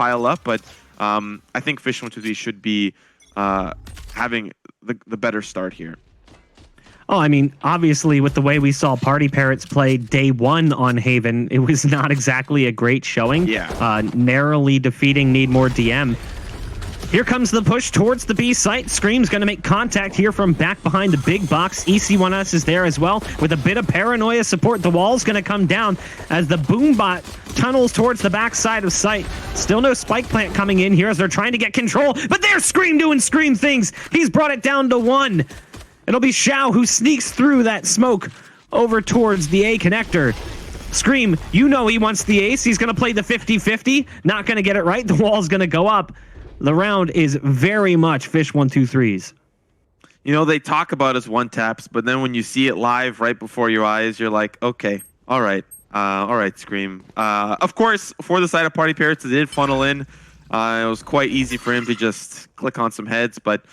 pile up, but I think fish123 should be having the better start here. Oh, I mean, obviously, with the way we saw PartyParrots play day one on Haven, it was not exactly a great showing. Yeah. Narrowly defeating Need More DM. Here comes the push towards the B site. Scream's going to make contact here from back behind the big box. EC1S is there as well with a bit of paranoia support. The wall's going to come down as the Boombot tunnels towards the back side of site. Still no spike plant coming in here as they're trying to get control, but there's Scream doing Scream things. He's brought it down to 1. It'll be Xiao who sneaks through that smoke over towards the A connector. Scream, you know he wants the ace. He's going to play the 50-50. Not going to get it right. The wall's going to go up. The round is very much fish123's. You know, they talk about as one taps, but then when you see it live right before your eyes, you're like, okay, all right, Scream. Of course, for the side of PartyParrots, it did funnel in. It was quite easy for him to just click on some heads, but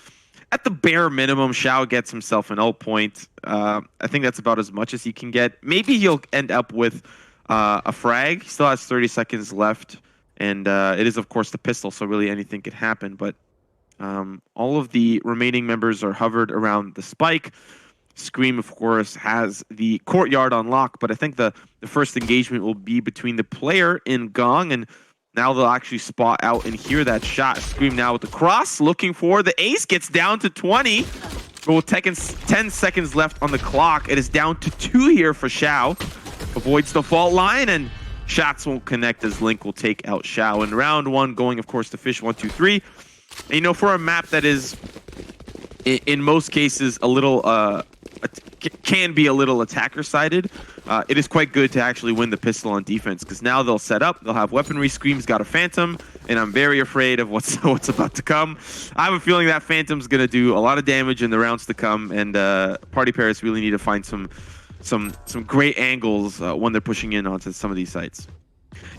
at the bare minimum, Xiao gets himself an ult point. I think that's about as much as he can get. Maybe he'll end up with a frag. He still has 30 seconds left. And it is, of course, the pistol, so really anything could happen. But all of the remaining members are hovered around the spike. Scream, of course, has the courtyard on lock, but I think the first engagement will be between the player in Gong, and now they'll actually spot out and hear that shot. Scream now with the cross, looking for the ace, gets down to 20. But with 10 seconds left on the clock, it is down to 2 here for Xiao. Avoids the fault line, and shots won't connect as Link will take out Xiao. In round 1, going, of course, to fish123. And, you know, for a map that is, in most cases, a little, can be a little attacker-sided, it is quite good to actually win the pistol on defense, because now they'll set up, they'll have weaponry. Scream's got a Phantom, and I'm very afraid of what's about to come. I have a feeling that Phantom's going to do a lot of damage in the rounds to come, and PartyParrots really need to find some great angles when they're pushing in onto some of these sites.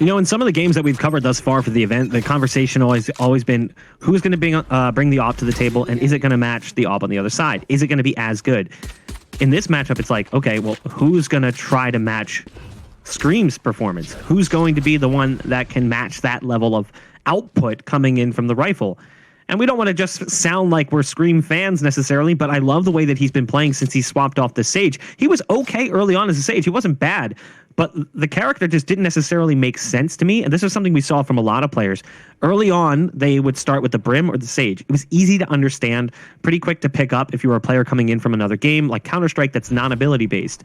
You know, in some of the games that we've covered thus far for the event, the conversation always been who's going to bring the op to the table, and is it going to match the op on the other side? Is it going to be as good? In this matchup, it's like, okay, well, who's going to try to match Scream's performance? Who's going to be the one that can match that level of output coming in from the rifle? And we don't want to just sound like we're Scream fans necessarily, but I love the way that he's been playing since he swapped off the Sage. He was okay early on as a Sage. He wasn't bad, but the character just didn't necessarily make sense to me. And this is something we saw from a lot of players. Early on, they would start with the Brim or the Sage. It was easy to understand, pretty quick to pick up if you were a player coming in from another game, like Counter-Strike that's non-ability based.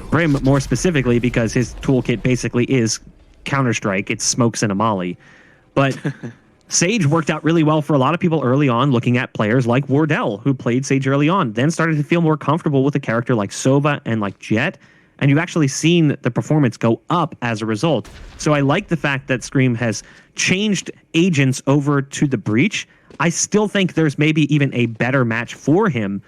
Brim, more specifically, because his toolkit basically is Counter-Strike. It's smokes and a molly. But Sage worked out really well for a lot of people early on, looking at players like Wardell, who played Sage early on, then started to feel more comfortable with a character like Sova and like Jet, and you've actually seen the performance go up as a result. So I like the fact that Scream has changed agents over to the Breach. I still think there's maybe even a better match for him,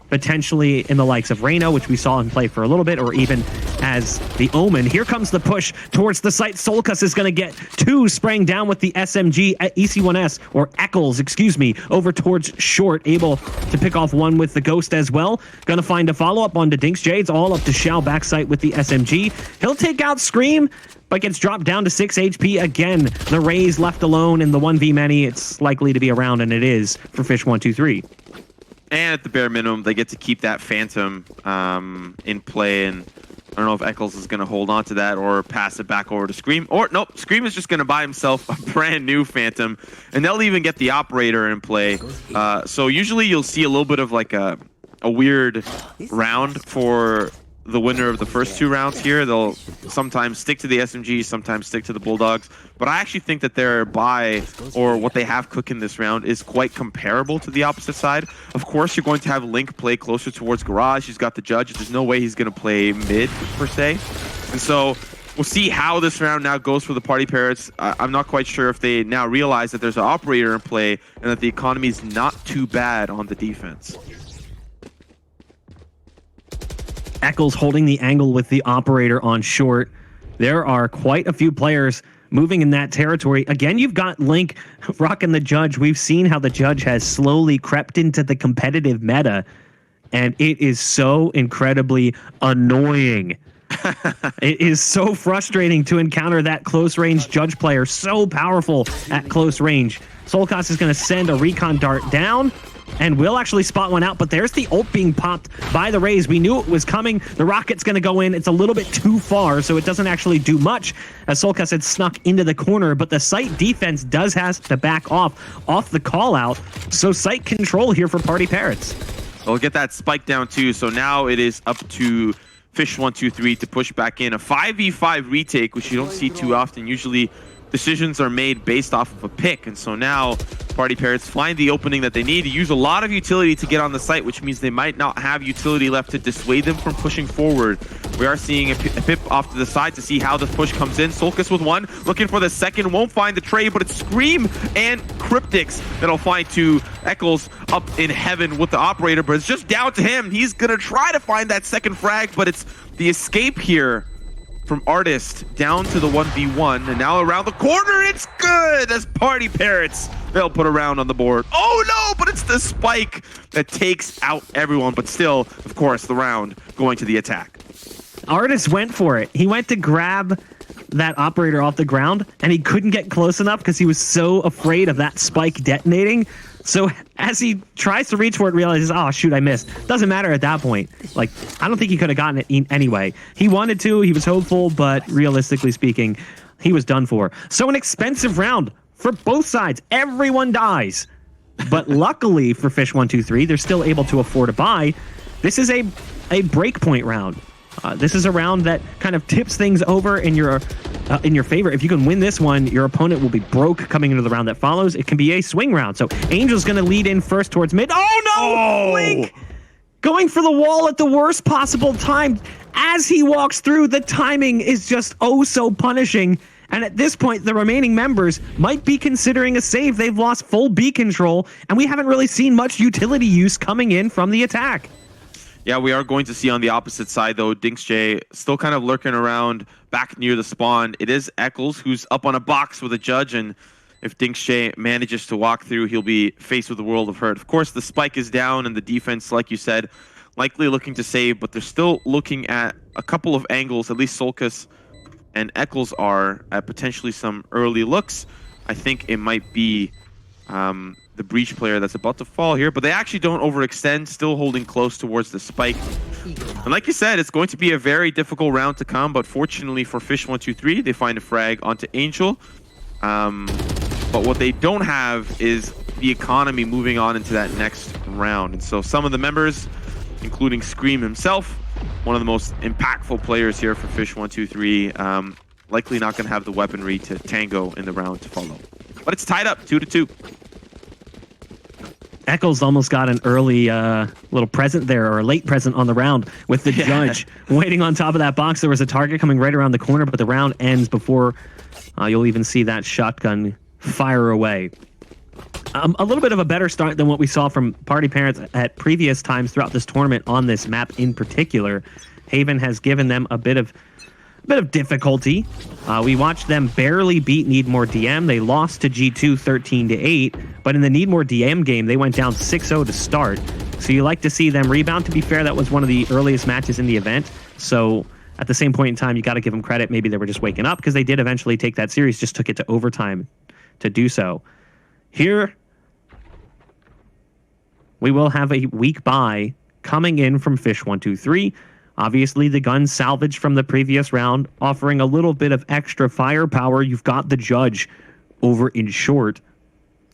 potentially in the likes of Reyna, which we saw him play for a little bit, or even as the Omen. Here comes the push towards the site. Solcus is going to get 2, spraying down with the SMG, EC1S, or Eccles, excuse me, over towards short, able to pick off 1 with the Ghost as well. Going to find a follow-up onto Dinks. Jade's all up to Xiao backside with the SMG. He'll take out Scream, but gets dropped down to 6 HP again. The Rays left alone in the 1v many. It's likely to be around, and it is for fish123. And at the bare minimum, they get to keep that Phantom in play. And I don't know if Eccles is going to hold on to that or pass it back over to Scream. Or, nope, Scream is just going to buy himself a brand new Phantom. And they'll even get the Operator in play. So usually you'll see a little bit of like a weird round for the winner of the first 2 rounds here. They'll sometimes stick to the SMG, sometimes stick to the Bulldogs. But I actually think that their buy, or what they have cooking this round, is quite comparable to the opposite side. Of course, you're going to have Link play closer towards Garage. He's got the Judge. There's no way he's going to play mid, per se. And so we'll see how this round now goes for the PartyParrots. I'm not quite sure if they now realize that there's an Operator in play and that the economy is not too bad on the defense. Eccles holding the angle with the Operator on short. There are quite a few players moving in that territory. Again, you've got Link rocking the Judge. We've seen how the Judge has slowly crept into the competitive meta, and it is so incredibly annoying It is so frustrating to encounter that close range judge player, so powerful at close range. Solkas is going to send a recon dart down and will actually spot one out, but there's the ult being popped by the Rays. We knew it was coming. The rocket's going to go in. It's a little bit too far, so it doesn't actually do much as Solkas had snuck into the corner, but the site defense does have to back off the call out. So site control here for PartyParrots. We'll get that spike down too. So now it is up to fish123 to push back in. A 5v5 retake, which you don't see too often. Usually decisions are made based off of a pick. And so now PartyParrots find the opening that they need to use a lot of utility to get on the site, which means they might not have utility left to dissuade them from pushing forward. We are seeing a pip off to the side to see how this push comes in. Solkas with one, looking for the second, won't find the trade, but it's Scream and Cryptics that'll find two. Eccles up in heaven with the operator, but it's just down to him. He's gonna try to find that second frag, but it's the escape here from Artist down to the 1v1, and now around the corner, it's good as PartyParrots. They'll put a round on the board. Oh no, but it's the spike that takes out everyone, but still, of course, the round going to the attack. Artist went for it. He went to grab that operator off the ground, and he couldn't get close enough because he was so afraid of that spike detonating. So as he tries to reach for it, realizes, oh, shoot, I missed. Doesn't matter at that point. Like, I don't think he could have gotten it anyway. He wanted to, he was hopeful, but realistically speaking, he was done for. So an expensive round for both sides. Everyone dies. But luckily for fish123, they're still able to afford a buy. This is a breakpoint round. This is a round that kind of tips things over in your favor. If you can win this one, your opponent will be broke coming into the round that follows. It can be a swing round. So Angel's going to lead in first towards mid. Oh, no! Oh. Blink! Going for the wall at the worst possible time. As he walks through, the timing is just oh so punishing. And at this point, the remaining members might be considering a save. They've lost full B control, and we haven't really seen much utility use coming in from the attack. Yeah, we are going to see on the opposite side, though, DinksJ still kind of lurking around back near the spawn. It is Eccles who's up on a box with a judge, and if DinksJ manages to walk through, he'll be faced with a world of hurt. Of course, the spike is down, and the defense, like you said, likely looking to save, but they're still looking at a couple of angles, at least Solkas and Eccles are, at potentially some early looks. I think it might be the breach player that's about to fall here, but they actually don't overextend, still holding close towards the spike. And like you said, it's going to be a very difficult round to come, but fortunately for fish123, they find a frag onto Angel. But what they don't have is the economy moving on into that next round. And so some of the members, including Scream himself, one of the most impactful players here for fish123, likely not going to have the weaponry to tango in the round to follow. But it's tied up 2-2. Eccles almost got an early little present there, or a late present on the round with the judge waiting on top of that box. There was a target coming right around the corner, but the round ends before you'll even see that shotgun fire away. A little bit of a better start than what we saw from PartyParrots at previous times throughout this tournament on this map in particular. Haven has given them a bit of difficulty. We watched them barely beat Need More DM. They lost to G2 13-8, but in the Need More DM game, they went down 6-0 to start. So you like to see them rebound. To be fair, that was one of the earliest matches in the event. So at the same point in time, you got to give them credit. Maybe they were just waking up because they did eventually take that series, just took it to overtime to do so. Here, we will have a weak bye coming in from fish123. Obviously, the gun salvaged from the previous round, offering a little bit of extra firepower. You've got the judge over in short,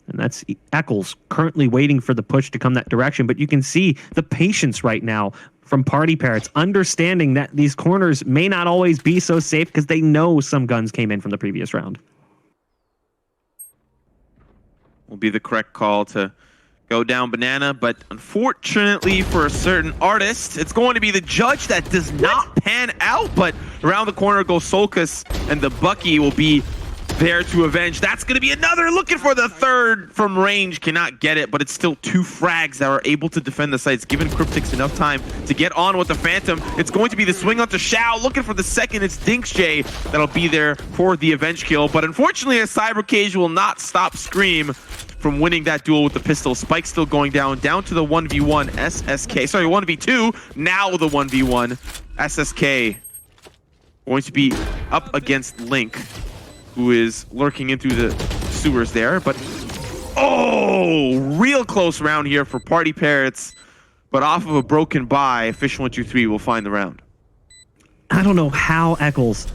and that's Eccles currently waiting for the push to come that direction. But you can see the patience right now from PartyParrots, understanding that these corners may not always be so safe because they know some guns came in from the previous round. Will be the correct call to go down banana, but unfortunately for a certain artist, it's going to be the judge that does not pan out, but around the corner goes Solkas, and the Bucky will be there to avenge. That's going to be another, looking for the third from range, cannot get it, but it's still two frags that are able to defend the sites, giving Cryptics enough time to get on with the Phantom. It's going to be the swing onto Shao, looking for the second. It's DinksJ that'll be there for the avenge kill, but unfortunately a Cyber Cage will not stop Scream from winning that duel with the pistol. Spike still going down to the 1v1 SSK. Sorry, 1v2, now the 1v1 SSK going to be up against Link, who is lurking in through the sewers there. But, oh, real close round here for PartyParrots. But off of a broken buy, fish123 will find the round. I don't know how Eccles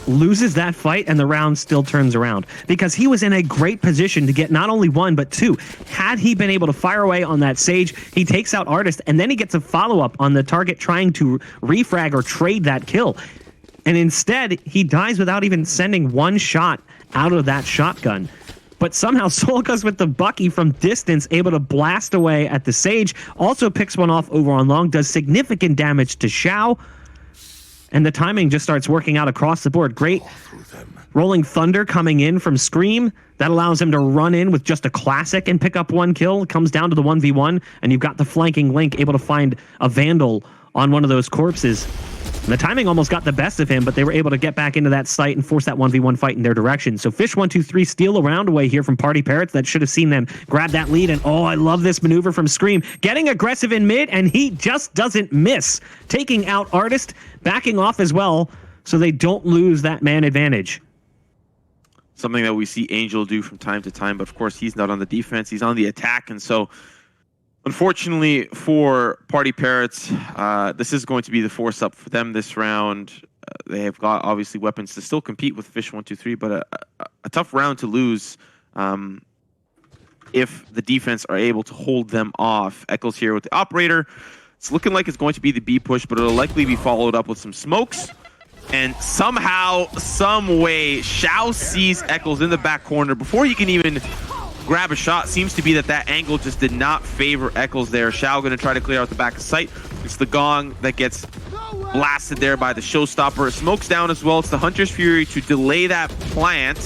loses that fight and the round still turns around, because he was in a great position to get not only one but two. Had he been able to fire away on that Sage, he takes out Artist, and then he gets a follow-up on the target trying to refrag or trade that kill. And instead, he dies without even sending one shot out of that shotgun. But somehow Solkas with the Bucky from distance, able to blast away at the Sage, also picks one off over on long, does significant damage to Xiao. And the timing just starts working out across the board. Great Rolling Thunder coming in from Scream. That allows him to run in with just a classic and pick up one kill. It comes down to the 1v1, and you've got the flanking Link able to find a Vandal on one of those corpses. And the timing almost got the best of him, but they were able to get back into that site and force that 1v1 fight in their direction. So fish123 steal a round away here from PartyParrots. That should have seen them grab that lead. And oh, I love this maneuver from Scream. Getting aggressive in mid, and he just doesn't miss. Taking out Artist, backing off as well, so they don't lose that man advantage. Something that we see Angel do from time to time, but of course he's not on the defense, he's on the attack, and so unfortunately for PartyParrots, this is going to be the force up for them this round. They have got obviously weapons to still compete with fish123, but a tough round to lose if the defense are able to hold them off. Eccles here with the operator. It's looking like it's going to be the B push, but it'll likely be followed up with some smokes. And somehow, some way, Xiao sees Eccles in the back corner before he can even grab a shot. Seems to be that angle just did not favor Eccles there. Xiao going to try to clear out the back of sight. It's the Gong that gets blasted there by the Showstopper. Smokes down as well. It's the Hunter's Fury to delay that plant.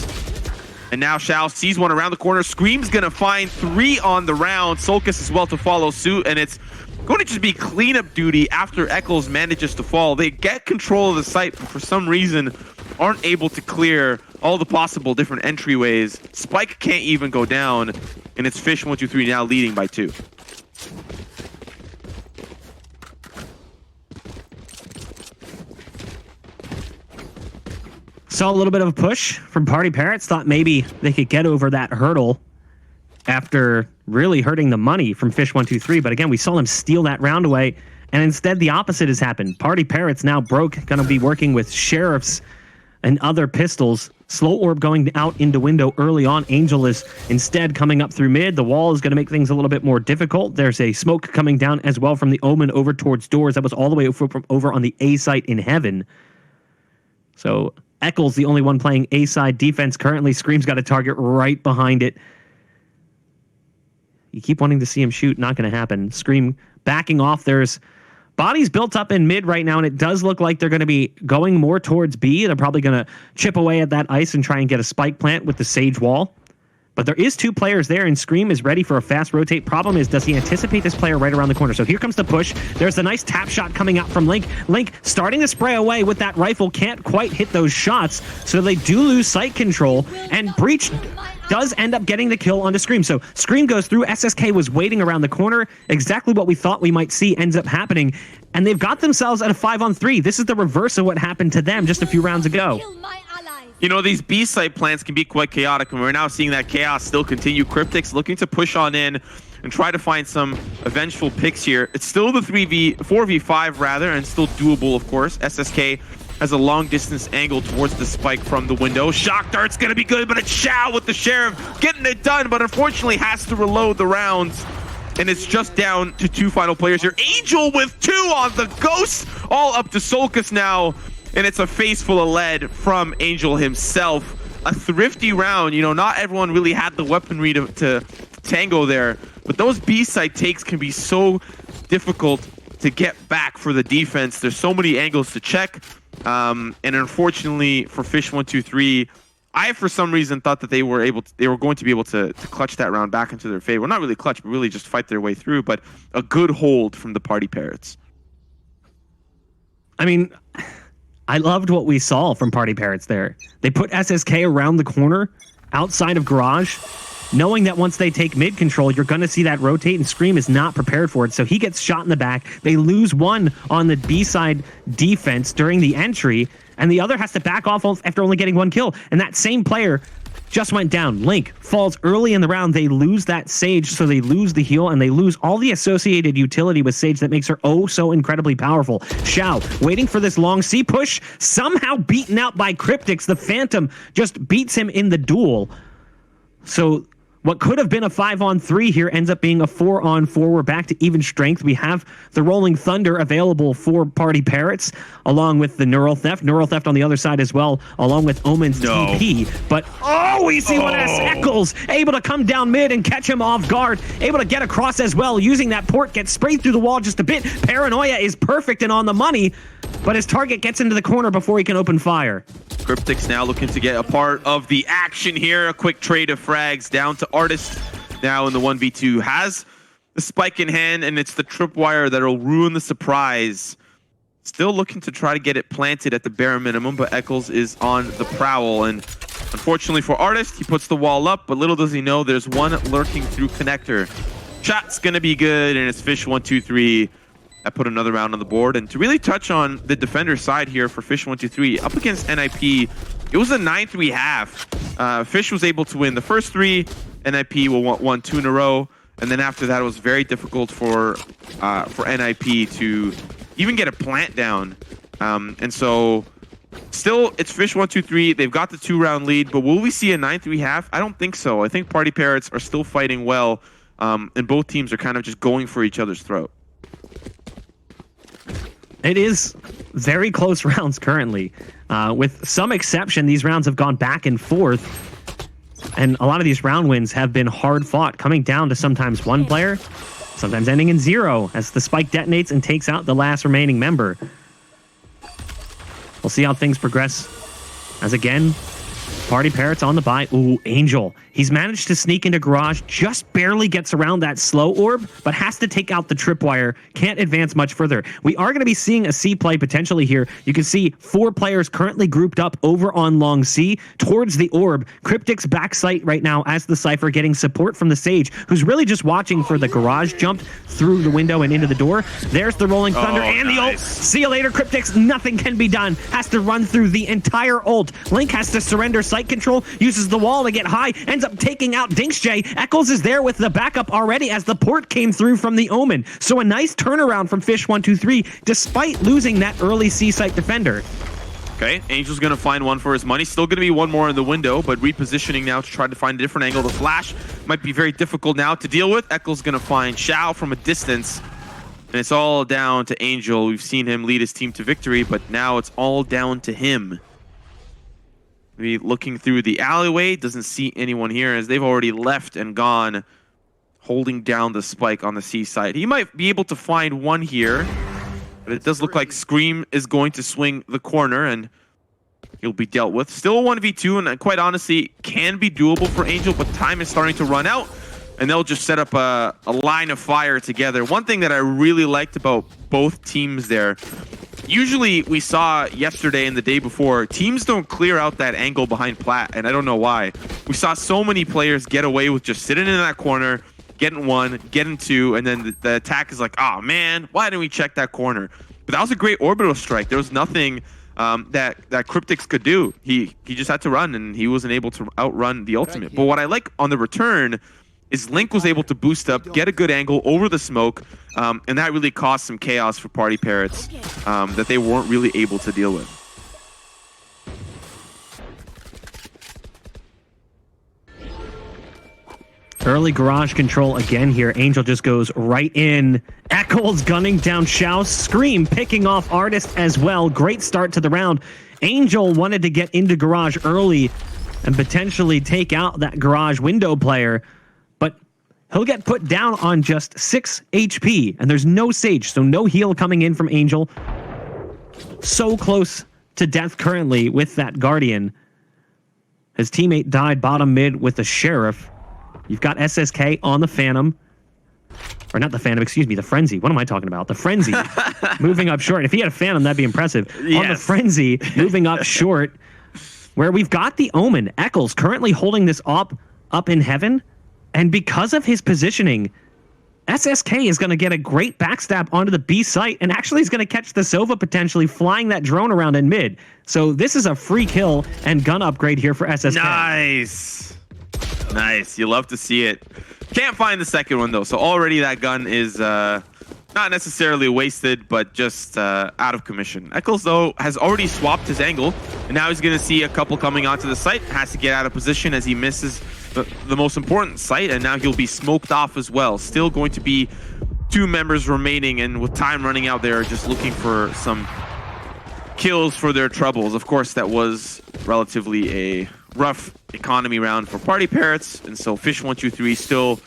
And now Xiao sees one around the corner. Scream's going to find 3 on the round. Solkas as well to follow suit. And it's going to just be cleanup duty after Eccles manages to fall. They get control of the site, but for some reason aren't able to clear all the possible different entryways. Spike can't even go down, and it's fish123 now leading by 2. Saw a little bit of a push from PartyParrots. Thought maybe they could get over that hurdle after really hurting the money from fish123. But again, we saw them steal that round away, and instead the opposite has happened. PartyParrots now broke, going to be working with Sheriffs and other pistols. Slow Orb going out into window early on. Angel is instead coming up through mid. The wall is going to make things a little bit more difficult. There's a smoke coming down as well from the Omen over towards doors. That was all the way over on the A site in heaven. So Eccles, the only one playing A side defense currently. Scream's got a target right behind it. You keep wanting to see him shoot, not going to happen. Scream backing off. There's bodies built up in mid right now, and it does look like they're going to be going more towards B. They're probably going to chip away at that ice and try and get a spike plant with the Sage wall. But there is 2 players there, and Scream is ready for a fast rotate. Problem is, does he anticipate this player right around the corner? So here comes the push. There's the nice tap shot coming out from Link. Link starting to spray away with that rifle. Can't quite hit those shots, so they do lose sight control, and Breach does end up getting the kill onto Scream. So Scream goes through. SSK was waiting around the corner. Exactly what we thought we might see ends up happening. And they've got themselves at a 5-on-3. This is the reverse of what happened to them just a few rounds ago. You know, these B-site plants can be quite chaotic, and we're now seeing that chaos still continue. Cryptic's looking to push on in and try to find some vengeful picks here. It's still the 4v5 rather, and still doable, of course. SSK has a long distance angle towards the spike from the window. Shock dart's gonna be good, but it's Xiao with the Sheriff getting it done, but unfortunately has to reload the rounds. And it's just down to 2 final players here. Angel with 2 on the Ghost, all up to Solkas now. And it's a face full of lead from Angel himself. A thrifty round. You know, not everyone really had the weaponry to tango there. But those B-side takes can be so difficult to get back for the defense. There's so many angles to check. And unfortunately for fish123, I for some reason thought that they were going to be able to clutch that round back into their favor. Well, not really clutch, but really just fight their way through. But a good hold from the PartyParrots. I mean, I loved what we saw from PartyParrots there. They put SSK around the corner outside of Garage, knowing that once they take mid control, you're going to see that rotate, and Scream is not prepared for it. So he gets shot in the back. They lose 1 on the B-side defense during the entry, and the other has to back off after only getting 1 kill. And that same player just went down. Link falls early in the round. They lose that Sage, so they lose the heal, and they lose all the associated utility with Sage that makes her oh so incredibly powerful. Xiao, waiting for this long C push, somehow beaten out by Cryptix. The Phantom just beats him in the duel. So what could have been a 5-on-3 here ends up being a 4-on-4. We're back to even strength. We have the Rolling Thunder available for PartyParrots, along with the Neural Theft. Neural Theft on the other side as well, along with Omen's TP. But, we see one as Eccles able to come down mid and catch him off guard. Able to get across as well, using that port, gets sprayed through the wall just a bit. Paranoia is perfect and on the money, but his target gets into the corner before he can open fire. Cryptix now looking to get a part of the action here. A quick trade of frags down to Artist now in the 1v2. Has the spike in hand, and it's the tripwire that'll ruin the surprise. Still looking to try to get it planted at the bare minimum, but Eccles is on the prowl. And unfortunately for Artist, he puts the wall up, but little does he know there's one lurking through connector. Shot's going to be good, and it's fish123. I put another round on the board. And to really touch on the defender side here for fish123, up against NIP, it was a 9-3 half. Fish was able to win the first 3. NIP won 2 in a row. And then after that, it was very difficult for NIP to even get a plant down. And so still, it's fish123. They've got the 2-round lead. But will we see a 9-3 half? I don't think so. I think PartyParrots are still fighting well. And both teams are kind of just going for each other's throat. It is very close rounds currently. With some exception, these rounds have gone back and forth. And a lot of these round wins have been hard fought, coming down to sometimes 1 player, sometimes ending in 0 as the spike detonates and takes out the last remaining member. We'll see how things progress. As again, PartyParrots on the buy. Ooh, Angel. He's managed to sneak into garage, just barely gets around that slow orb, but has to take out the tripwire. Can't advance much further. We are going to be seeing a C play potentially here. You can see 4 players currently grouped up over on long C towards the orb. Cryptix backside right now as the Cypher, getting support from the Sage, who's really just watching for the garage jump through the window and into the door. There's the Rolling Thunder and the ult. See you later, Cryptix. Nothing can be done. Has to run through the entire ult. Link has to surrender sight control, uses the wall to get high, ends up taking out DinksJ. Eccles is there with the backup already as the port came through from the Omen. So a nice turnaround from fish123 despite losing that early C-site defender. Okay, Angel's going to find one for his money. Still going to be one more in the window, but repositioning now to try to find a different angle. The flash might be very difficult now to deal with. Eccles going to find Xiao from a distance. And it's all down to Angel. We've seen him lead his team to victory, but now it's all down to him. Maybe looking through the alleyway, doesn't see anyone here as they've already left and gone, holding down the spike on the C side. He might be able to find one here, but it does look like Scream is going to swing the corner and he'll be dealt with. Still a 1v2, and quite honestly, can be doable for Angel, but time is starting to run out, and they'll just set up a line of fire together. One thing that I really liked about both teams there, usually we saw yesterday and the day before, teams don't clear out that angle behind Plat, and I don't know why. We saw so many players get away with just sitting in that corner, getting 1, getting 2, and then the attack is like, oh man, why didn't we check that corner? But that was a great orbital strike. There was nothing that Cryptix could do. He just had to run, and he wasn't able to outrun the ultimate. But what I like on the return is Link was able to boost up, get a good angle over the smoke, and that really caused some chaos for PartyParrots that they weren't really able to deal with. Early garage control again here. Angel just goes right in. Eccles gunning down Xiao. Scream picking off Artist as well. Great start to the round. Angel wanted to get into garage early and potentially take out that garage window player, but he'll get put down on just 6 HP, and there's no Sage, so no heal coming in from Angel. So close to death currently with that Guardian. His teammate died bottom mid with the Sheriff. You've got SSK on the Phantom. Or not the Phantom, excuse me, the Frenzy. What am I talking about? The Frenzy moving up short. If he had a Phantom, that'd be impressive. Yes. On the Frenzy, moving up short, where we've got the Omen. Eccles currently holding this up in heaven. And because of his positioning, SSK is going to get a great backstab onto the B site and actually is going to catch the Sova potentially flying that drone around in mid. So this is a free kill and gun upgrade here for SSK. Nice. Nice. You love to see it. Can't find the second one, though. So already that gun is not necessarily wasted, but just out of commission. Eccles, though, has already swapped his angle, and now he's going to see a couple coming onto the site. Has to get out of position as he misses the most important site, and now he'll be smoked off as well. Still going to be 2 members remaining, and with time running out, they're just looking for some kills for their troubles. Of course, that was relatively a rough economy round for PartyParrots, and so fish123 still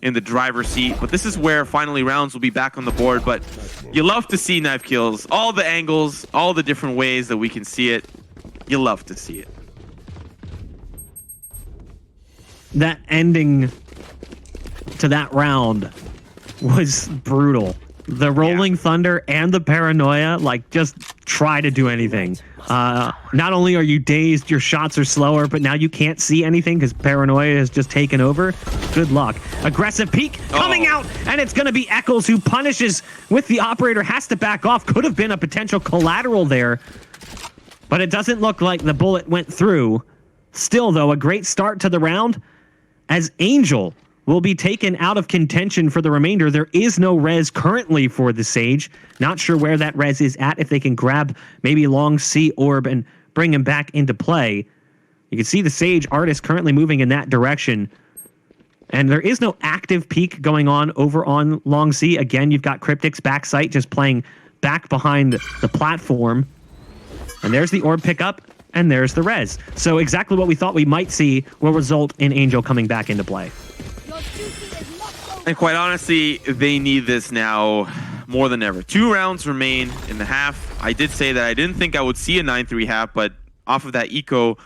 in the driver's seat. But this is where finally rounds will be back on the board. But you love to see knife kills, all the angles, all the different ways that we can see it. You love to see it. That ending to that round was brutal. The Rolling Thunder and the Paranoia, like, just try to do anything. Not only are you dazed, your shots are slower, but now you can't see anything because Paranoia has just taken over. Good luck. Aggressive peek coming out, and it's going to be Eccles who punishes with the operator, has to back off. Could have been a potential collateral there, but it doesn't look like the bullet went through. Still, though, a great start to the round, as Angel will be taken out of contention for the remainder. There is no res currently for the Sage. Not sure where that res is at, if they can grab maybe Long C Orb and bring him back into play. You can see the Sage Artist currently moving in that direction. And there is no active peek going on over on Long C. Again, you've got Cryptic's backside just playing back behind the platform. And there's the orb pickup, and there's the res. So exactly what we thought we might see will result in Angel coming back into play. And quite honestly, they need this now more than ever. 2 rounds remain in the half. I did say that I didn't think I would see a 9-3 half, but off of that eco,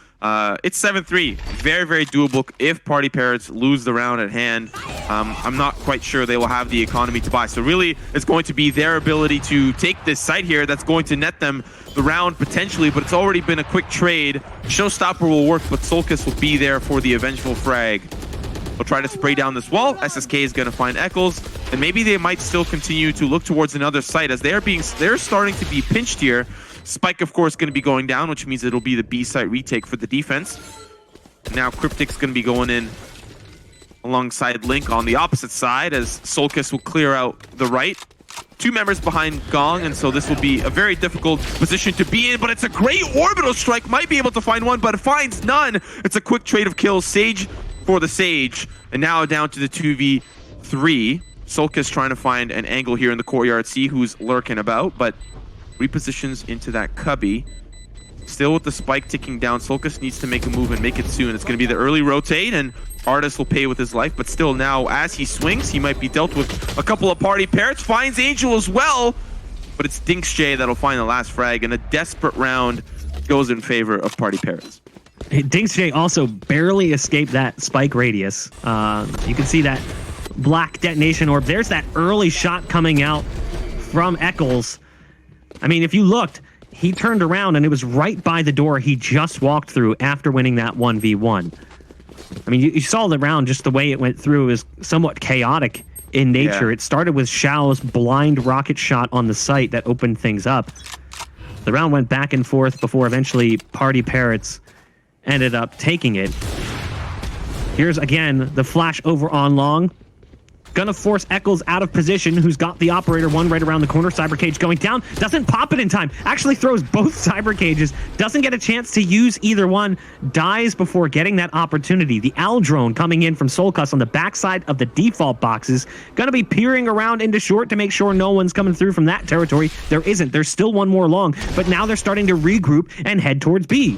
it's 7-3. Very, very doable if PartyParrots lose the round at hand. I'm not quite sure they will have the economy to buy. So really, it's going to be their ability to take this site here that's going to net them the round potentially, but it's already been a quick trade. Showstopper will work, but Solkis will be there for the eventual frag. They'll try to spray down this wall. SSK is going to find Eccles, and maybe they might still continue to look towards another site as they're starting to be pinched here. Spike, of course, going to be going down, which means it'll be the B site retake for the defense. Now Cryptic's going to be going in alongside Link on the opposite side as Solkis will clear out the right. 2 members behind Gong, and so this will be a very difficult position to be in, but it's a great orbital strike. Might be able to find one, but it finds none. It's a quick trade of kills. Sage for the Sage, and now down to the 2v3. Solkis trying to find an angle here in the courtyard, see who's lurking about, but repositions into that cubby. Still with the spike ticking down, Solkis needs to make a move and make it soon. It's going to be the early rotate, and Artist will pay with his life, but still now as he swings, he might be dealt with a couple of PartyParrots. Finds Angel as well, but it's DinksJ that'll find the last frag, and a desperate round goes in favor of PartyParrots. DinksJ also barely escaped that spike radius. You can see that black detonation orb. There's that early shot coming out from Eccles. I mean, if you looked, he turned around and it was right by the door he just walked through after winning that 1v1. I mean, you saw the round, just the way it went through is somewhat chaotic in nature. Yeah. It started with Shao's blind rocket shot on the site that opened things up. The round went back and forth before eventually PartyParrots ended up taking it. Here's again the flash over on Long. Gonna force Eccles out of position, who's got the operator one right around the corner. Cyber cage going down. Doesn't pop it in time. Actually throws both cyber cages. Doesn't get a chance to use either one. Dies before getting that opportunity. The Owl drone coming in from Solkis on the backside of the default boxes. Gonna be peering around into short to make sure no one's coming through from that territory. There isn't. There's still one more Long, but now they're starting to regroup and head towards B.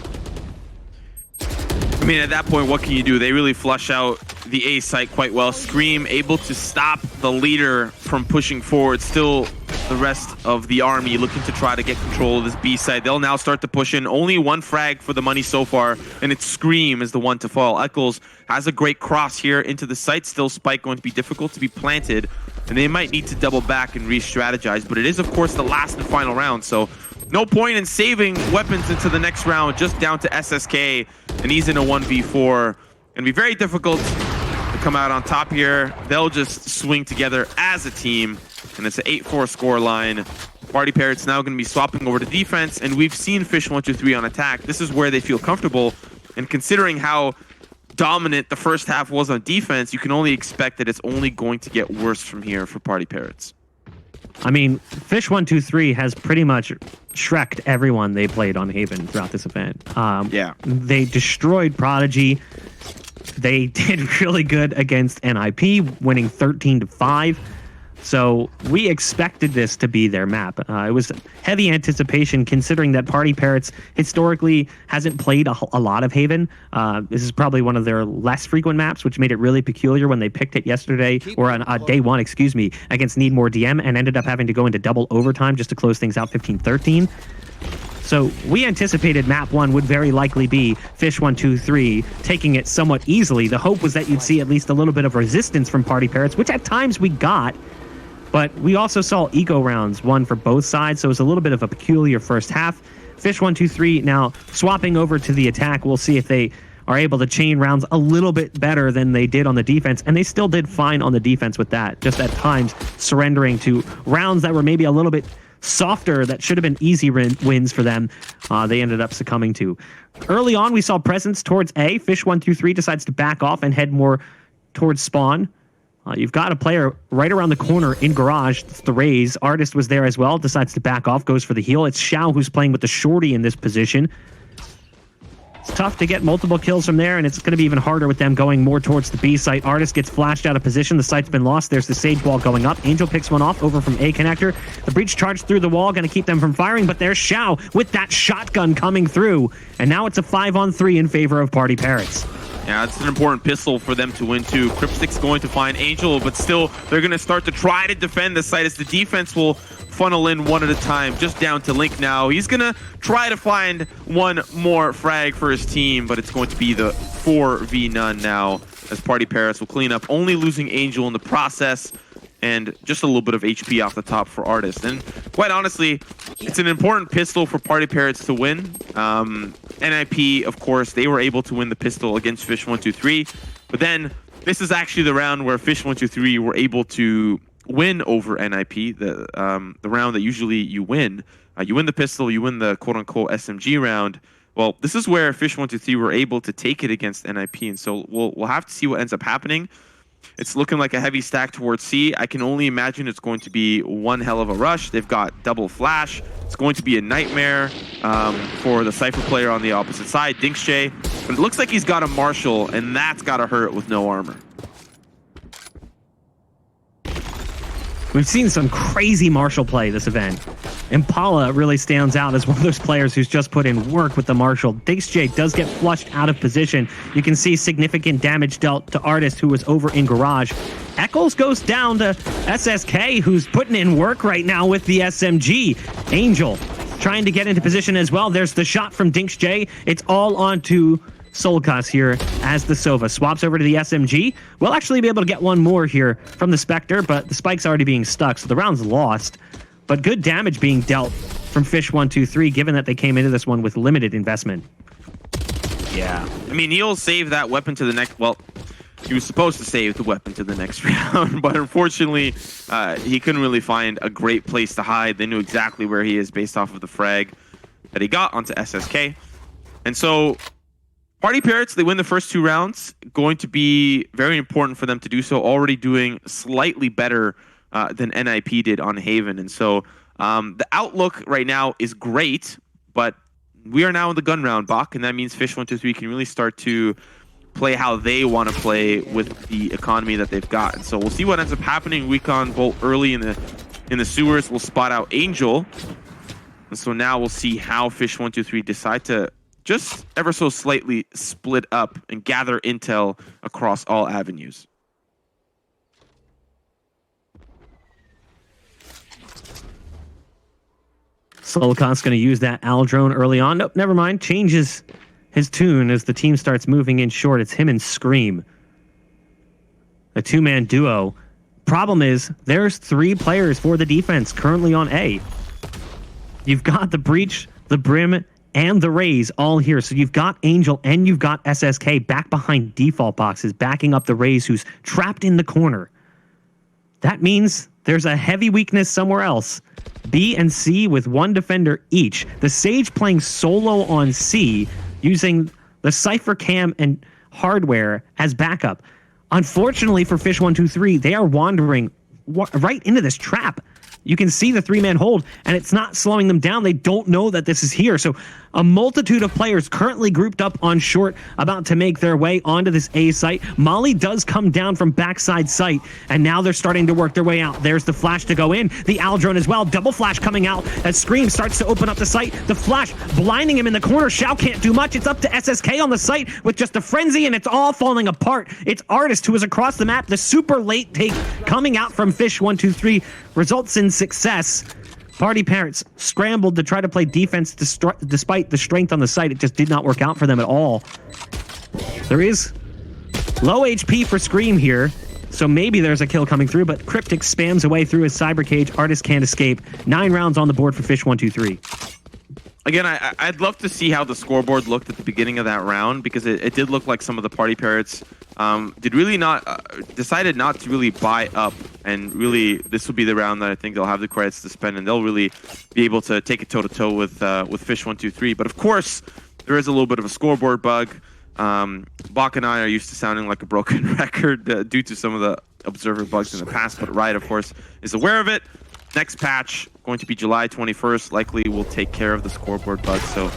I mean, at that point, what can you do? They really flush out the A site quite well. Scream able to stop the leader from pushing forward. Still the rest of the army looking to try to get control of this B site. They'll now start to push in. Only one frag for the money so far, and it's Scream is the one to fall. Eccles has a great cross here into the site. Still Spike going to be difficult to be planted, and they might need to double back and re-strategize, but it is, of course, the last and final round, so no point in saving weapons into the next round, just down to SSK, and he's in a 1v4. Gonna be very difficult to come out on top here. They'll just swing together as a team, and it's an 8-4 score line. PartyParrots now going to be swapping over to defense, and we've seen fish123 on attack. This is where they feel comfortable, and considering how dominant the first half was on defense, you can only expect that it's only going to get worse from here for PartyParrots. I mean, fish123 has pretty much Shrek'd everyone they played on Haven throughout this event. Yeah. They destroyed Prodigy. They did really good against NIP, winning 13-5. So we expected this to be their map. It was heavy anticipation considering that PartyParrots historically hasn't played a lot of Haven. This is probably one of their less frequent maps, which made it really peculiar when they picked it yesterday, or on day one, excuse me, against Need More DM, and ended up having to go into double overtime just to close things out 15-13. So we anticipated Map1 would very likely be fish123 taking it somewhat easily. The hope was that you'd see at least a little bit of resistance from PartyParrots, which at times we got. But we also saw eco rounds won for both sides, so it was a little bit of a peculiar first half. fish123 now swapping over to the attack. We'll see if they are able to chain rounds a little bit better than they did on the defense, and they still did fine on the defense with that, just at times surrendering to rounds that were maybe a little bit softer that should have been easy wins for them. They ended up succumbing to. Early on, we saw presence towards A. fish123 decides to back off and head more towards spawn. You've got a player right around the corner in garage. It's the Raze. Artist was there as well. Decides to back off. Goes for the heal. It's Xiao who's playing with the shorty in this position. It's tough to get multiple kills from there, and it's going to be even harder with them going more towards the B site. Artist gets flashed out of position. The site's been lost. There's the Sage wall going up. Angel picks one off over from A connector. The breach charged through the wall, going to keep them from firing, but there's Xiao with that shotgun coming through. And now it's a 5-on-3 in favor of PartyParrots. Yeah, it's an important pistol for them to win too. Cryptix's going to find Angel, but still they're going to start to try to defend the site as the defense will funnel in one at a time, just down to Link now. He's going to try to find one more frag for his team, but it's going to be the 4v none now as PartyParrots will clean up, only losing Angel in the process, and just a little bit of HP off the top for Artist. And quite honestly, it's an important pistol for PartyParrots to win. NIP, of course, they were able to win the pistol against fish123, but then this is actually the round where fish123 were able to win over NIP, the round that usually you win. You win the pistol, you win the quote-unquote SMG round. Well, this is where fish123 were able to take it against NIP, and so we'll have to see what ends up happening. It's looking like a heavy stack towards C. I can only imagine it's going to be one hell of a rush. They've got double flash. It's going to be a nightmare for the Cypher player on the opposite side, DinxJ. But it looks like he's got a Marshall, and that's got to hurt with no armor. We've seen some crazy Marshall play this event. Impala really stands out as one of those players who's just put in work with the Marshall. DinxJ does get flushed out of position. You can see significant damage dealt to Artist, who was over in garage. Eccles goes down to SSK, who's putting in work right now with the SMG. Angel trying to get into position as well. There's the shot from DinxJ. It's all onto Solkas here as the Sova swaps over to the SMG. We'll actually be able to get one more here from the Spectre, but the spike's already being stuck, so the round's lost. But good damage being dealt from fish123, given that they came into this one with limited investment. Yeah. I mean, he'll save that weapon to the next... Well, he was supposed to save the weapon to the next round, but unfortunately, he couldn't really find a great place to hide. They knew exactly where he is based off of the frag that he got onto SSK. And so... PartyParrots, they win the first two rounds. Going to be very important for them to do so. Already doing slightly better than NIP did on Haven. And so the outlook right now is great, but we are now in the gun round, Bach, and that means fish123 can really start to play how they want to play with the economy that they've got. And so we'll see what ends up happening. Recon Bolt early in the sewers will spot out Angel. And so now we'll see how fish123 decide to just ever so slightly split up and gather intel across all avenues. Solokant's going to use that Al drone early on. Nope, never mind. Changes his tune as the team starts moving in short. It's him and Scream. A two-man duo. Problem is, there's 3 players for the defense currently on A. You've got the Breach, the Brim, and the Rays all here. So you've got Angel and you've got SSK back behind default boxes, backing up the Rays, who's trapped in the corner. That means there's a heavy weakness somewhere else. B and C with one defender each. The Sage playing solo on C, using the Cypher Cam and hardware as backup. Unfortunately for fish123, they are wandering right into this trap. You can see the three-man hold, and it's not slowing them down. They don't know that this is here. So a multitude of players currently grouped up on short, about to make their way onto this A site. Molly does come down from backside site, and now they're starting to work their way out. There's the flash to go in. The Al drone as well. Double flash coming out as Scream starts to open up the site. The flash blinding him in the corner. Shao can't do much. It's up to SSK on the site with just a frenzy, and it's all falling apart. It's Artist who is across the map. The super late take coming out from fish123 results in success. PartyParrots scrambled to try to play defense despite the strength on the site. It just did not work out for them at all. There is low HP for Scream here, so maybe there's a kill coming through, but Cryptic spams away through his cyber cage. Artist can't escape. 9 rounds on the board for fish123. Again, I'd love to see how the scoreboard looked at the beginning of that round, because it did look like some of the PartyParrots decided not to really buy up, and really this will be the round that I think they'll have the credits to spend, and they'll really be able to take it toe-to-toe with fish123. But of course, there is a little bit of a scoreboard bug. Bach and I are used to sounding like a broken record due to some of the observer bugs in the past, but Riot, of course, is aware of it. Next patch, going to be July 21st, likely will take care of the scoreboard bug, so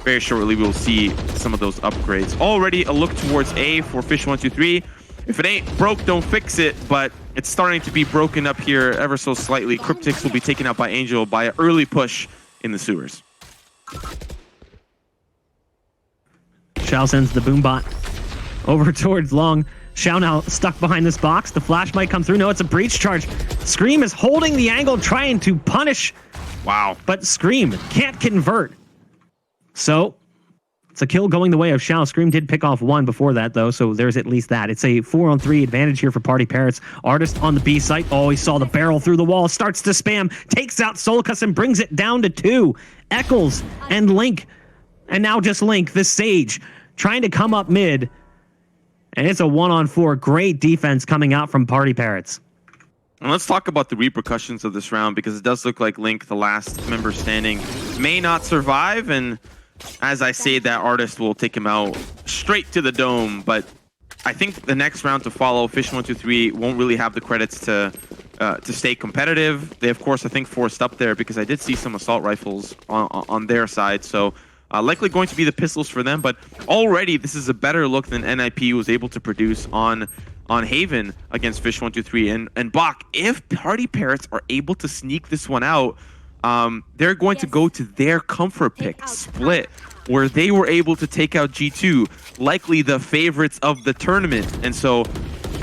very shortly we'll see some of those upgrades. Already a look towards A for fish123. If it ain't broke, don't fix it, but it's starting to be broken up here ever so slightly. Cryptics will be taken out by Angel by an early push in the sewers. Shao sends the boombot over towards Long. Shao now stuck behind this box. The flash might come through. No, it's a breach charge. Scream is holding the angle, trying to punish. Wow. But Scream can't convert. So it's a kill going the way of Shao. Scream did pick off one before that, though, so there's at least that. It's a 4-on-3 advantage here for PartyParrots. Artist on the B site. Oh, he saw the barrel through the wall. Starts to spam. Takes out Solcus and brings it down to 2. Eccles and Link. And now just Link, the Sage, trying to come up mid. And it's a 1-on-4. Great defense coming out from PartyParrots. And let's talk about the repercussions of this round, because it does look like Link, the last member standing, may not survive. And as I say, that Artist will take him out straight to the dome. But I think the next round to follow, fish123 won't really have the credits to stay competitive. They, of course, I think forced up there, because I did see some assault rifles on their side. So likely going to be the pistols for them, but already this is a better look than NIP was able to produce on Haven against fish123. And Bach, if PartyParrots are able to sneak this one out, they're going to go to their comfort pick, Split, where they were able to take out G2, likely the favorites of the tournament. And so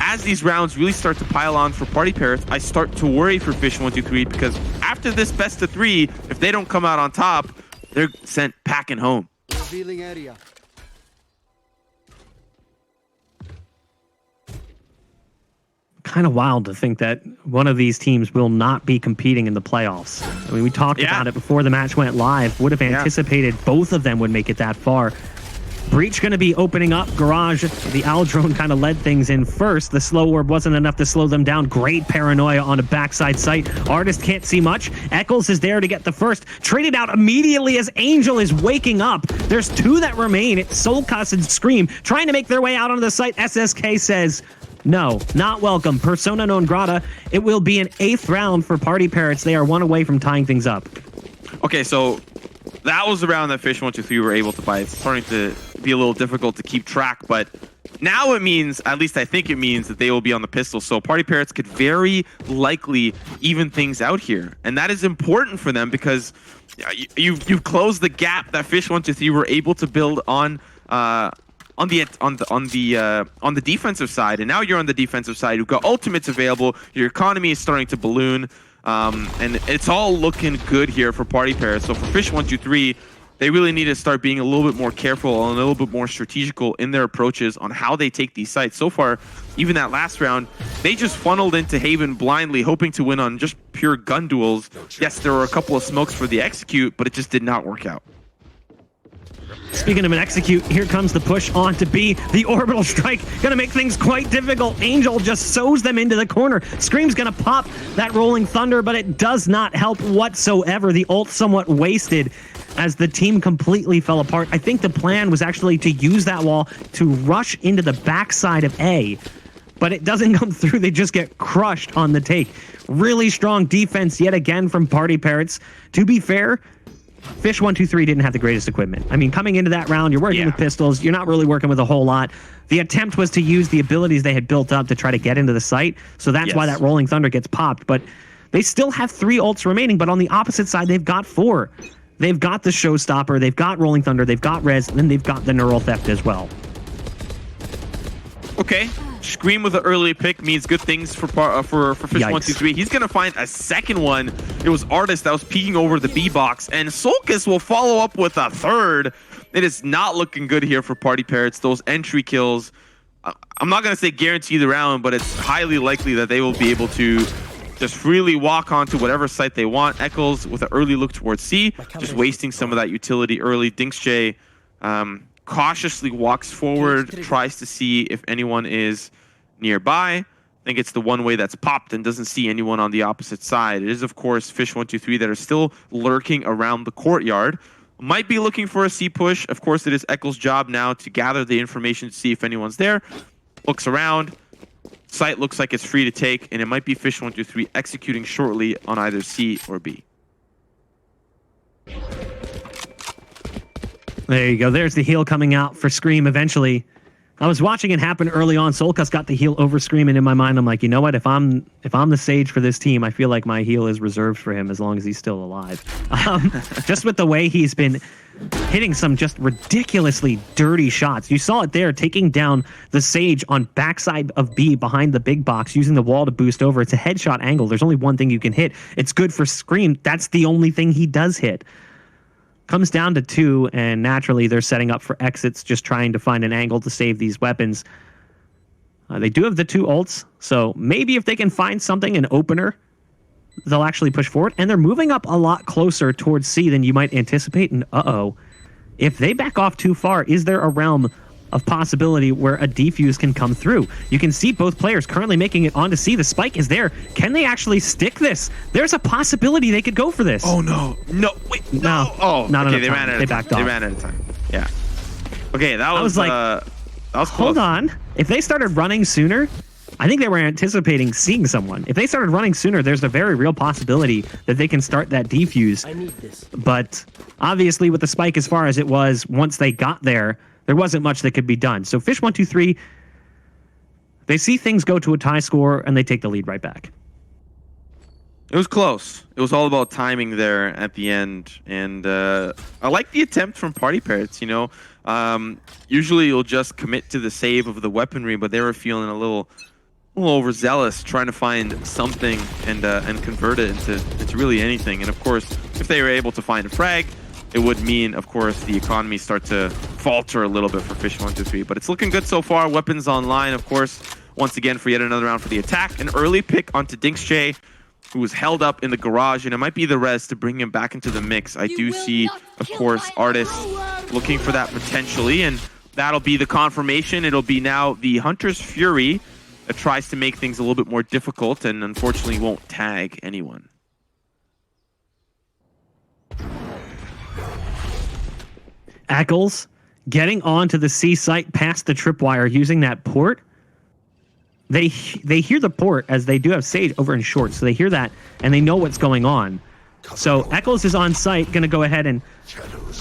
as these rounds really start to pile on for PartyParrots, I start to worry for fish123, because after this best of 3, if they don't come out on top, they're sent packing home. Revealing area. Kind of wild to think that one of these teams will not be competing in the playoffs. I mean, we talked about it before the match went live. Would have anticipated both of them would make it that far. Breach going to be opening up. Garage, the Al drone kind of led things in first. The slow orb wasn't enough to slow them down. Great paranoia on a backside site. Artist can't see much. Eccles is there to get the first. Traded out immediately as Angel is waking up. There's 2 that remain. It's Solcus and Scream trying to make their way out onto the site. SSK says, no, not welcome. Persona non grata. It will be an 8th round for PartyParrots. They are 1 away from tying things up. Okay, so that was the round that fish123 were able to buy. It's starting to be a little difficult to keep track, but now it means, at least I think it means, that they will be on the pistol. So PartyParrots could very likely even things out here, and that is important for them, because you've closed the gap that fish123 were able to build on the defensive side, and now you're on the defensive side. You've got ultimates available. Your economy is starting to balloon. And it's all looking good here for PartyParrots. So for fish123, they really need to start being a little bit more careful and a little bit more strategical in their approaches on how they take these sites. So far, even that last round, they just funneled into Haven blindly, hoping to win on just pure gun duels. Yes, there were a couple of smokes for the execute, but it just did not work out. Speaking of an execute, here comes the push on to B. The orbital strike gonna make things quite difficult. Angel just sews them into the corner. Scream's gonna pop that rolling thunder, but it does not help whatsoever. The ult somewhat wasted as the team completely fell apart. I think the plan was actually to use that wall to rush into the backside of A, but it doesn't come through. They just get crushed on the take. Really strong defense yet again from PartyParrots. To be fair, fish123 didn't have the greatest equipment. I mean, coming into that round, you're working with pistols. You're not really working with a whole lot. The attempt was to use the abilities they had built up to try to get into the site. So that's why that rolling thunder gets popped. But they still have 3 ults remaining. But on the opposite side, they've got 4. They've got the Showstopper. They've got rolling thunder. They've got res. And then they've got the neural theft as well. Okay. Scream with an early pick means good things for fish123. He's gonna find a second one. It was Artist that was peeking over the B box, and Solkis will follow up with a third. It is not looking good here for PartyParrots. Those entry kills, I'm not gonna say guarantee the round, but it's highly likely that they will be able to just freely walk onto whatever site they want. Eccles with an early look towards C, just wasting some of that utility early. Dinxjay cautiously walks forward, tries to see if anyone is nearby. I think it's the one way that's popped and doesn't see anyone on the opposite side. It is, of course, fish123 that are still lurking around the courtyard. Might be looking for a C push. Of course, it is Eccles' job now to gather the information to see if anyone's there. Looks around. Site looks like it's free to take, and it might be fish123 executing shortly on either C or B. There you go. There's the heal coming out for Scream eventually. I was watching it happen early on. Solkas got the heal over Scream, and in my mind, I'm like, you know what? If I'm the Sage for this team, I feel like my heal is reserved for him as long as he's still alive. Just with the way he's been hitting some just ridiculously dirty shots. You saw it there, taking down the Sage on backside of B behind the big box, using the wall to boost over. It's a headshot angle. There's only one thing you can hit. It's good for Scream. That's the only thing he does hit. Comes down to 2, and naturally they're setting up for exits, just trying to find an angle to save these weapons. They do have the 2 ults, so maybe if they can find something, an opener, they'll actually push forward. And they're moving up a lot closer towards C than you might anticipate. And if they back off too far, is there a realm of possibility where a defuse can come through? You can see both players currently making it onto C. The spike is there. Can they actually stick this? There's a possibility they could go for this. Oh no. No, wait, no. Oh, not okay, enough time. They backed off. They ran out of time. Yeah. Okay, that was like, that was close. Hold on. If they started running sooner, I think they were anticipating seeing someone. If they started running sooner, there's a very real possibility that they can start that defuse. I need this. But obviously with the spike as far as it was, once they got there, there wasn't much that could be done. So fish123, they see things go to a tie score, and they take the lead right back. It was close. It was all about timing there at the end. And I like the attempt from PartyParrots, you know. Usually you'll just commit to the save of the weaponry, but they were feeling a little overzealous, trying to find something and convert it into really anything. And of course, if they were able to find a frag, it would mean, of course, the economy start to falter a little bit for fish123. But it's looking good so far. Weapons online, of course, once again for yet another round for the attack. An early pick onto Dinxjay, who was held up in the garage, and it might be the res to bring him back into the mix. I do see, of course, Artist looking for that potentially, and that'll be the confirmation. It'll be now the Hunter's Fury that tries to make things a little bit more difficult and unfortunately won't tag anyone. Eccles getting onto the C site past the tripwire using that port. They hear the port, as they do have Sage over in short, so they hear that and they know what's going on. So Eccles is on site, going to go ahead and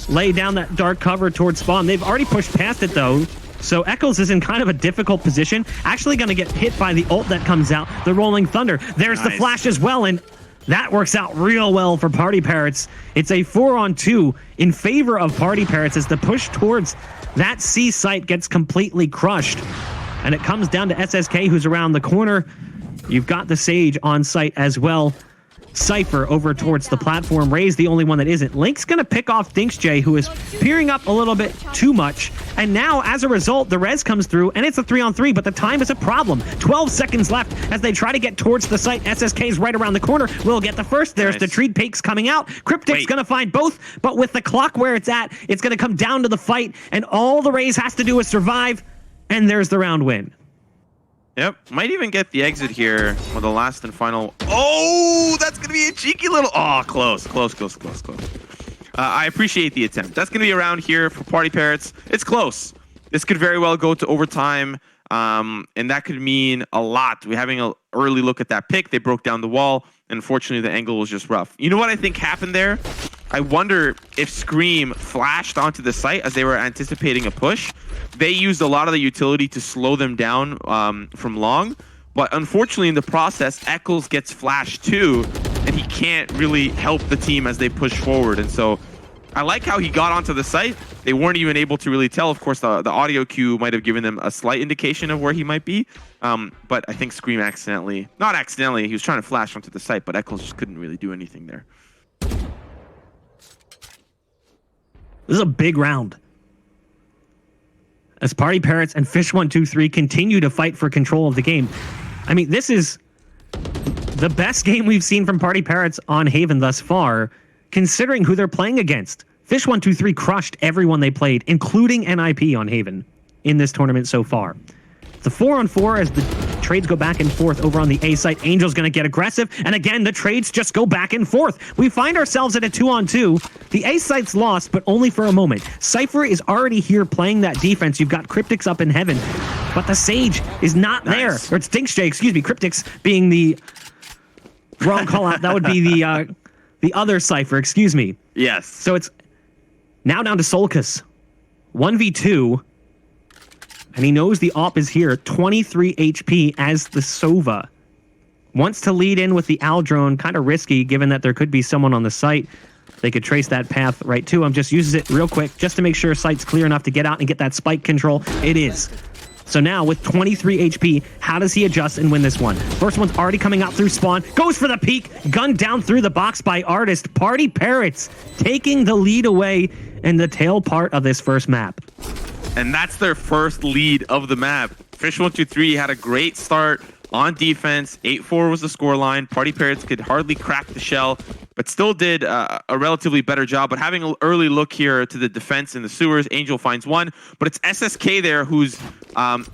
lay down that dark cover towards spawn. They've already pushed past it though, so Eccles is in kind of a difficult position. Actually going to get hit by the ult that comes out, the Rolling Thunder. There's the flash as well, and that works out real well for PartyParrots. It's a 4-on-2 in favor of PartyParrots as the push towards that C site gets completely crushed. And it comes down to SSK, who's around the corner. You've got the Sage on site as well. Cypher over towards the platform. Ray's the only one that isn't. Link's going to pick off Dinksjay, who is peering up a little bit too much. And now, as a result, the res comes through, and it's a 3-on-3, but the time is a problem. 12 seconds left as they try to get towards the site. SSK is right around the corner. Will get the first. There's the Treat Peaks coming out. Cryptic's going to find both, but with the clock where it's at, it's going to come down to the fight, and all the Rays has to do is survive, and there's the round win. Yep, might even get the exit here with the last and final. Oh, that's going to be a cheeky little... Oh, close. I appreciate the attempt. That's going to be around here for PartyParrots. It's close. This could very well go to overtime, and that could mean a lot. We're having an early look at that pick. They broke down the wall, and unfortunately, the angle was just rough. You know what I think happened there? I wonder if Scream flashed onto the site as they were anticipating a push. They used a lot of the utility to slow them down from long, but unfortunately in the process, Eccles gets flashed too, and he can't really help the team as they push forward. And so I like how he got onto the site. They weren't even able to really tell. Of course, the audio cue might have given them a slight indication of where he might be, but I think Scream not accidentally, he was trying to flash onto the site, but Eccles just couldn't really do anything there. This is a big round, as PartyParrots and fish123 continue to fight for control of the game. I mean, this is the best game we've seen from PartyParrots on Haven thus far, considering who they're playing against. Fish123 crushed everyone they played, including NIP on Haven, in this tournament so far. The 4-on-4 as the trades go back and forth over on the A site. Angel's going to get aggressive, and again, the trades just go back and forth. We find ourselves at a 2-on-2. The A site's lost, but only for a moment. Cypher is already here playing that defense. You've got Cryptics up in heaven, but the Sage is not there. Or it's Dinksjay, excuse me. Cryptics being the wrong call out. That would be the other Cypher, excuse me. Yes. So it's now down to Solkus. 1v2. And he knows the op is here. 23 HP as the Sova. Wants to lead in with the Al drone. Kind of risky, given that there could be someone on the site. They could trace that path right to him. Just uses it real quick, just to make sure site's clear enough to get out and get that spike control. It is. So now, with 23 HP, how does he adjust and win this one? First one's already coming out through spawn. Goes for the peek. Gunned down through the box by Artist. PartyParrots taking the lead away in the tail part of this first map. And that's their first lead of the map. Fish123 had a great start on defense. 8-4 was the scoreline. PartyParrots could hardly crack the shell, but still did a relatively better job. But having an early look here to the defense in the sewers, Angel finds one, but it's SSK there who's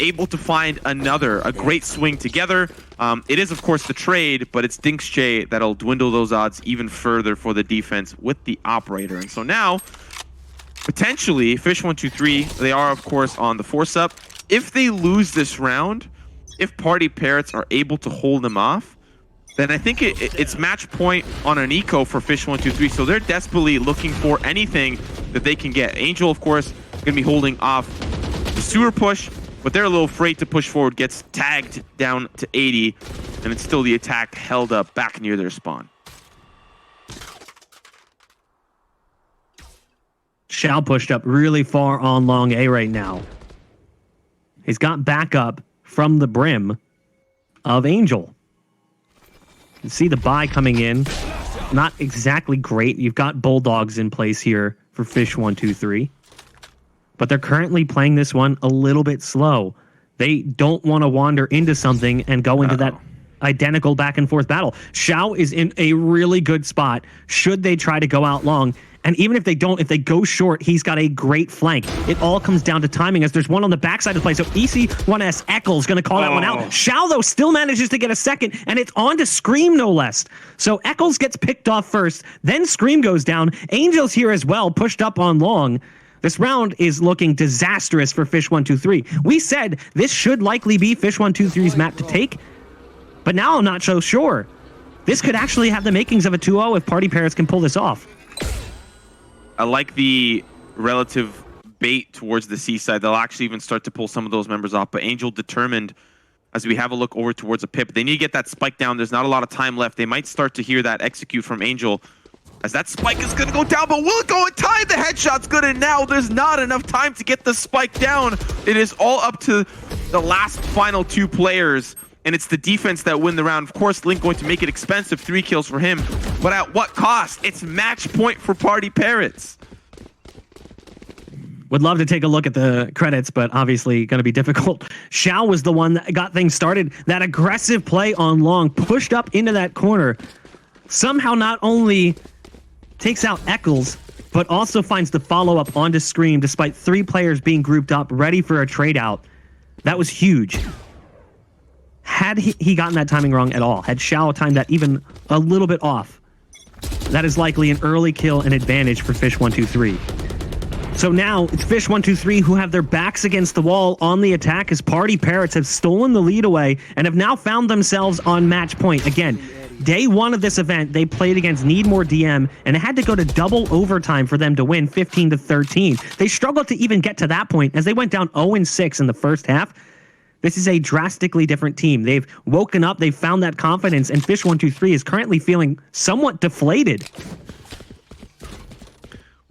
able to find a great swing together. It is, of course, the trade, but it's Dinksjay that'll dwindle those odds even further for the defense with the operator. And so now, potentially, Fish123, they are, of course, on the force-up. If they lose this round, if PartyParrots are able to hold them off, then I think it's match point on an eco for Fish123. So they're desperately looking for anything that they can get. Angel, of course, going to be holding off the sewer push, but they're a little afraid to push forward. Gets tagged down to 80, and it's still the attack held up back near their spawn. Shao pushed up really far on long A right now. He's got backup from the brim of Angel. You can see the buy coming in. Not exactly great. You've got Bulldogs in place here for Fish123. But they're currently playing this one a little bit slow. They don't want to wander into something and go into that identical back and forth battle. Shao is in a really good spot should they try to go out long. And even if they don't, if they go short, he's got a great flank. It all comes down to timing, as there's one on the backside of the play. So EC1S Eccles going to call that one out. Shao, though, still manages to get a second, and it's on to Scream, no less. So Eccles gets picked off first, then Scream goes down. Angel's here as well, pushed up on long. This round is looking disastrous for Fish123. We said this should likely be Fish123's map to take, but now I'm not so sure. This could actually have the makings of a 2-0 if PartyParrots can pull this off. I like the relative bait towards the seaside. They'll actually even start to pull some of those members off. But Angel determined, as we have a look over towards a pip, they need to get that spike down. There's not a lot of time left. They might start to hear that execute from Angel, as that spike is going to go down. But will it go in time? The headshot's good, and now there's not enough time to get the spike down. It is all up to the last final two players. and it's the defense that win the round. Of course, Link going to make it expensive, 3 kills for him, but at what cost? It's match point for PartyParrots. Would love to take a look at the credits, but obviously going to be difficult. Xiao was the one that got things started. That aggressive play on long, pushed up into that corner. Somehow not only takes out Eccles, but also finds the follow-up onto Scream, despite 3 players being grouped up, ready for a trade-out. That was huge. Had he gotten that timing wrong at all, had Xiao timed that even a little bit off, that is likely an early kill and advantage for fish123. So now it's fish123 who have their backs against the wall on the attack as PartyParrots have stolen the lead away and have now found themselves on match point. Again, day 1 of this event, they played against Need More DM and it had to go to double overtime for them to win 15-13. They struggled to even get to that point as they went down 0-6 in the first half. This is a drastically different team. They've woken up, they've found that confidence, and fish123 is currently feeling somewhat deflated.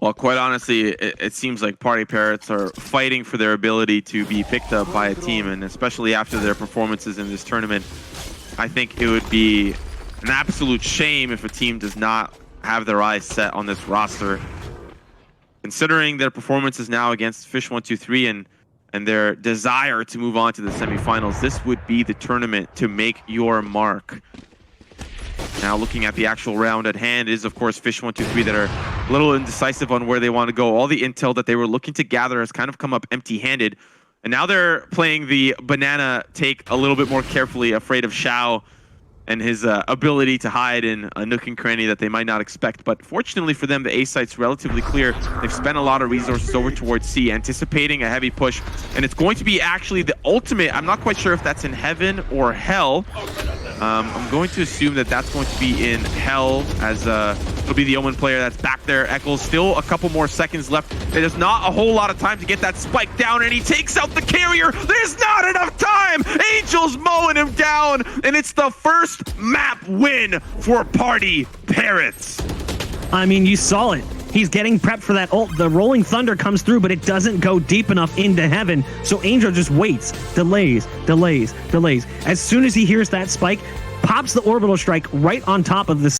Well, quite honestly, it seems like PartyParrots are fighting for their ability to be picked up by a team, and especially after their performances in this tournament, I think it would be an absolute shame if a team does not have their eyes set on this roster. Considering their performances now against fish123 and their desire to move on to the semifinals, this would be the tournament to make your mark. Now looking at the actual round at hand is, of course, fish123 that are a little indecisive on where they want to go. All the intel that they were looking to gather has kind of come up empty-handed. And now they're playing the banana take a little bit more carefully, afraid of Xiao and his ability to hide in a nook and cranny that they might not expect. But fortunately for them, the A site's relatively clear. They've spent a lot of resources over towards C, anticipating a heavy push. And it's going to be actually the ultimate. I'm not quite sure if that's in heaven or hell. I'm going to assume that that's going to be in hell, as it'll be the Omen player that's back there. Eccles, still a couple more seconds left. There's not a whole lot of time to get that spike down, and he takes out the carrier. There's not enough time. Angel's mowing him down, and it's the first map win for PartyParrots. I mean, you saw it. He's getting prepped for that ult. The Rolling Thunder comes through, but it doesn't go deep enough into heaven. So Angel just waits, delays. As soon as he hears that spike, pops the orbital strike right on top of the